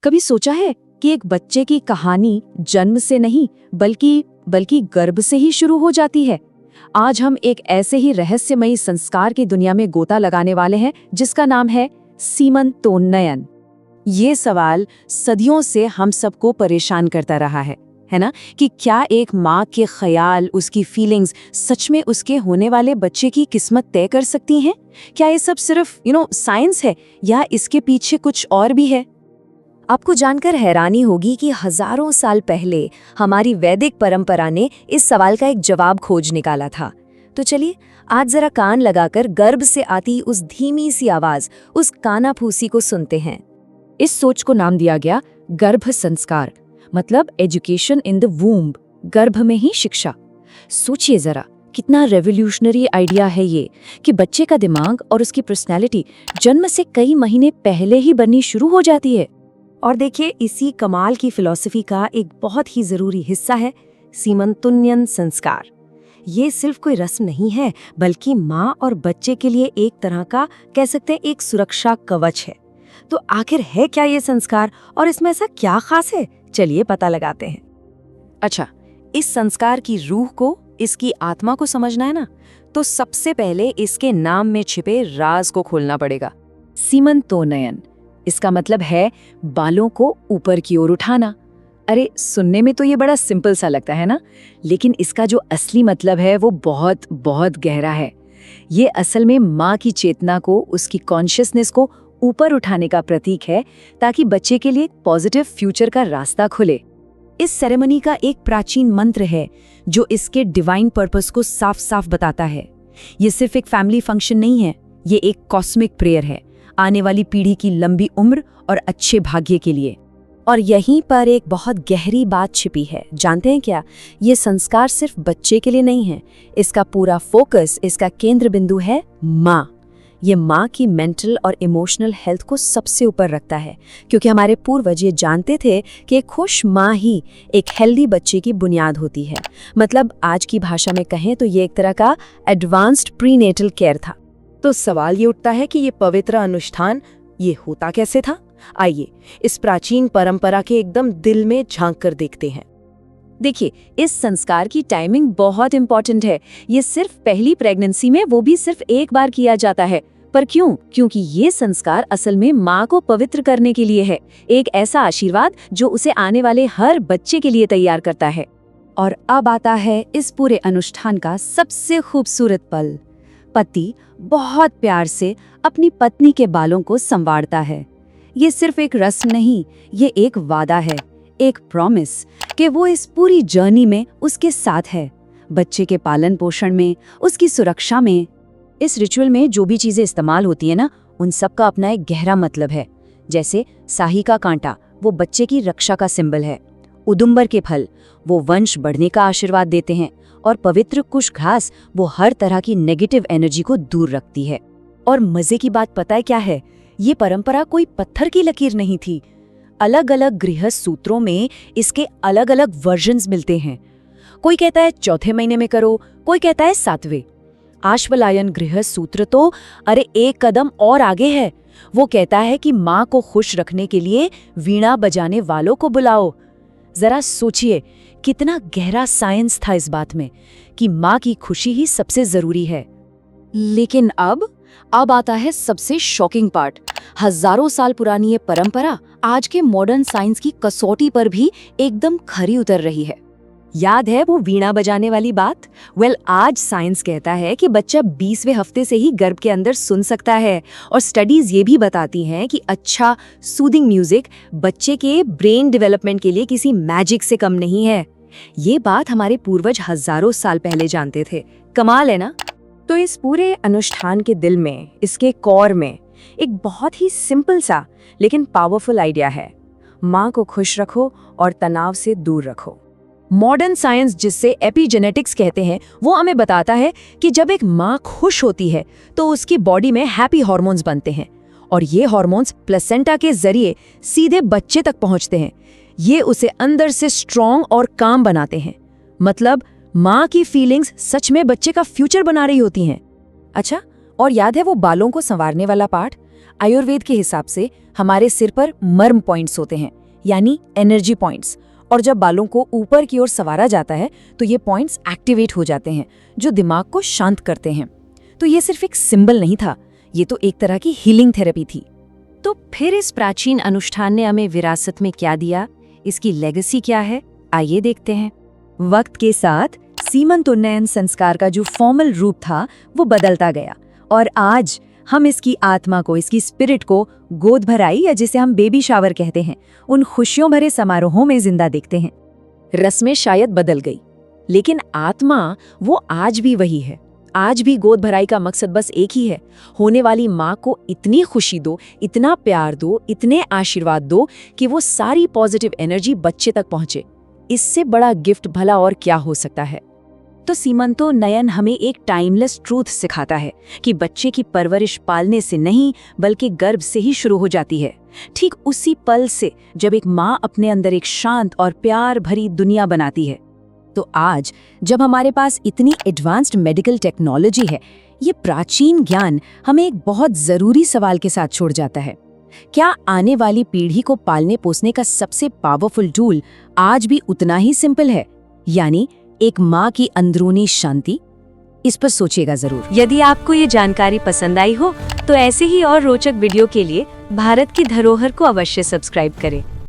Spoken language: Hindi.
कभी सोचा है कि एक बच्चे की कहानी जन्म से नहीं बल्कि गर्भ से ही शुरू हो जाती है। आज हम एक ऐसे ही रहस्यमयी संस्कार की दुनिया में गोता लगाने वाले हैं जिसका नाम है सीमंतोन्नयन। ये सवाल सदियों से हम सबको परेशान करता रहा है ना, कि क्या एक माँ के ख्याल, उसकी फीलिंग्स सच में उसके होने वाले बच्चे की किस्मत तय कर सकती हैं? क्या ये सब सिर्फ साइंस है या इसके पीछे कुछ और भी है? आपको जानकर हैरानी होगी कि हजारों साल पहले हमारी वैदिक परंपरा ने इस सवाल का एक जवाब खोज निकाला था। तो चलिए आज जरा कान लगाकर गर्भ से आती उस धीमी सी आवाज, उस कानाफूसी को सुनते हैं। इस सोच को नाम दिया गया गर्भ संस्कार, मतलब एजुकेशन इन द वूम्ब, गर्भ में ही शिक्षा। सोचिए जरा, कितना रेवोल्यूशनरी आइडिया है ये कि बच्चे का दिमाग और उसकी पर्सनैलिटी जन्म से कई महीने पहले ही बननी शुरू हो जाती है। और देखिए, इसी कमाल की फिलॉसफी का एक बहुत ही जरूरी हिस्सा है सीमंतोन्नयन संस्कार। ये सिर्फ कोई रस्म नहीं है, बल्कि माँ और बच्चे के लिए एक तरह का, कह सकते हैं, एक सुरक्षा कवच है। तो आखिर है क्या ये संस्कार और इसमें ऐसा क्या खास है? चलिए पता लगाते हैं। अच्छा, इस संस्कार की रूह को, इसकी आत्मा को समझना है ना, तो सबसे पहले इसके नाम में छिपे राज को खोलना पड़ेगा। सीमंतोन्नयन, इसका मतलब है बालों को ऊपर की ओर उठाना। अरे, सुनने में तो ये बड़ा सिंपल सा लगता है ना, लेकिन इसका जो असली मतलब है वो बहुत बहुत गहरा है। ये असल में माँ की चेतना को, उसकी कॉन्शियसनेस को ऊपर उठाने का प्रतीक है, ताकि बच्चे के लिए पॉजिटिव फ्यूचर का रास्ता खुले। इस सेरेमनी का एक प्राचीन मंत्र है जो इसके डिवाइन पर्पस को साफ साफ बताता है। ये सिर्फ एक फैमिली फंक्शन नहीं है, ये एक कॉस्मिक प्रेयर है, आने वाली पीढ़ी की लंबी उम्र और अच्छे भाग्य के लिए। और यहीं पर एक बहुत गहरी बात छिपी है, जानते हैं क्या? ये संस्कार सिर्फ बच्चे के लिए नहीं है, इसका पूरा फोकस, इसका केंद्र बिंदु है माँ। ये माँ की मेंटल और इमोशनल हेल्थ को सबसे ऊपर रखता है, क्योंकि हमारे पूर्वज ये जानते थे कि एक खुश माँ ही एक हेल्दी बच्चे की बुनियाद होती है। मतलब आज की भाषा में कहें तो ये एक तरह का एडवांस्ड प्रीनेटल केयर था। तो सवाल ये उठता है कि ये पवित्र अनुष्ठान ये होता कैसे था? आइए इस प्राचीन परंपरा के एकदम दिल में झांक कर देखते हैं। देखिए, इस संस्कार की टाइमिंग बहुत इंपॉर्टेंट है। ये सिर्फ पहली प्रेगनेंसी में, वो भी सिर्फ एक बार किया जाता है। पर क्यों? क्योंकि ये संस्कार असल में माँ को पवित्र करने के लिए है, एक ऐसा आशीर्वाद जो उसे आने वाले हर बच्चे के लिए तैयार करता है। और अब आता है इस पूरे अनुष्ठान का सबसे खूबसूरत पल। पति बहुत प्यार से अपनी पत्नी के बालों को संवारता है। ये सिर्फ एक रस्म नहीं, ये एक वादा है, एक प्रॉमिस कि वो इस पूरी जर्नी में उसके साथ है, बच्चे के पालन पोषण में, उसकी सुरक्षा में। इस रिचुअल में जो भी चीजें इस्तेमाल होती है ना, उन सब का अपना एक गहरा मतलब है। जैसे साही का कांटा, वो बच्चे की रक्षा का सिंबल है। उदुम्बर के फल, वो वंश बढ़ने का आशीर्वाद देते हैं। और पवित्र कुश घास, वो हर तरह की नेगेटिव एनर्जी को दूर रखती है। और मजे की बात पता है क्या है? ये परंपरा कोई पत्थर की लकीर नहीं थी। अलग अलग गृहस्थ सूत्रों में इसके अलग अलग वर्जन्स मिलते हैं। कोई कहता है चौथे महीने में करो, कोई कहता है 7वें। आश्वलायन गृहस्थ सूत्र तो अरे एक कदम और आगे है। वो कहता है कि माँ को खुश रखने के लिए वीणा बजाने वालों को बुलाओ। जरा सोचिए, कितना गहरा साइंस था इस बात में कि माँ की खुशी ही सबसे जरूरी है। लेकिन अब आता है सबसे शॉकिंग पार्ट। हजारों साल पुरानी ये परंपरा आज के मॉडर्न साइंस की कसौटी पर भी एकदम खरी उतर रही है। याद है वो वीणा बजाने वाली बात? आज साइंस कहता है कि बच्चा 20वें हफ्ते से ही गर्भ के अंदर सुन सकता है। और स्टडीज ये भी बताती हैं कि अच्छा सूदिंग म्यूजिक बच्चे के ब्रेन डेवलपमेंट के लिए किसी मैजिक से कम नहीं है। ये बात हमारे पूर्वज हजारों साल पहले जानते थे। कमाल है ना? तो इस पूरे अनुष्ठान के दिल में, इसके कोर में एक बहुत ही सिंपल सा लेकिन पावरफुल आइडिया है। माँ को खुश रखो और तनाव से दूर रखो। मॉडर्न साइंस, जिससे एपिजेनेटिक्स कहते हैं, वो हमें बताता है कि जब एक माँ खुश होती है तो उसकी बॉडी में हैप्पी हार्मोन्स बनते हैं और ये हार्मोन्स प्लेसेंटा के जरिए सीधे बच्चे तक पहुंचते हैं। ये उसे अंदर से स्ट्रॉन्ग और काम बनाते हैं। मतलब माँ की फीलिंग्स सच में बच्चे का फ्यूचर बना रही होती हैं। अच्छा, और याद है वो बालों को संवारने वाला पार्ट? आयुर्वेद के हिसाब से हमारे सिर पर मर्म पॉइंट्स होते हैं, यानी एनर्जी पॉइंट्स, और जब बालों को ऊपर की ओर संवारा जाता है तो ये पॉइंट्स एक्टिवेट हो जाते हैं, जो दिमाग को शांत करते हैं। तो ये सिर्फ एक सिंबल नहीं था, ये तो एक तरह की हीलिंग थेरेपी थी। तो फिर इस प्राचीन अनुष्ठान ने हमें विरासत में क्या दिया, इसकी लेगेसी क्या है, आइए देखते हैं। वक्त के साथ सीमंतोन्नयन संस्कार का जो फॉर्मल रूप था वो बदलता गया, और आज हम इसकी आत्मा को, इसकी स्पिरिट को गोद भराई, या जिसे हम बेबी शावर कहते हैं, उन खुशियों भरे समारोहों में जिंदा देखते हैं। रस्में शायद बदल गई, लेकिन आत्मा वो आज भी वही है। आज भी गोद भराई का मकसद बस एक ही है, होने वाली माँ को इतनी खुशी दो, इतना प्यार दो, इतने आशीर्वाद दो कि वो सारी पॉजिटिव एनर्जी बच्चे तक पहुंचे। इससे बड़ा गिफ्ट भला और क्या हो सकता है। तो सीमंतोन्नयन हमें एक टाइमलेस ट्रूथ सिखाता है कि बच्चे की परवरिश पालने से नहीं बल्कि गर्भ से ही शुरू हो जाती है। ठीक उसी पल से जब एक माँ अपने अंदर एक शांत और प्यार भरी दुनिया बनाती है। तो आज जब हमारे पास इतनी एडवांस्ड मेडिकल टेक्नोलॉजी है, ये प्राचीन ज्ञान हमें एक बहुत जरूरी सवाल के साथ छोड़ जाता है। क्या आने वाली पीढ़ी को पालने पोसने का सबसे पावरफुल टूल आज भी उतना ही सिंपल है, यानी एक माँ की अंदरूनी शांति? इस पर सोचिएगा जरूर। यदि आपको ये जानकारी पसंद आई हो तो ऐसे ही और रोचक वीडियो के लिए भारत की धरोहर को अवश्य सब्सक्राइब करें।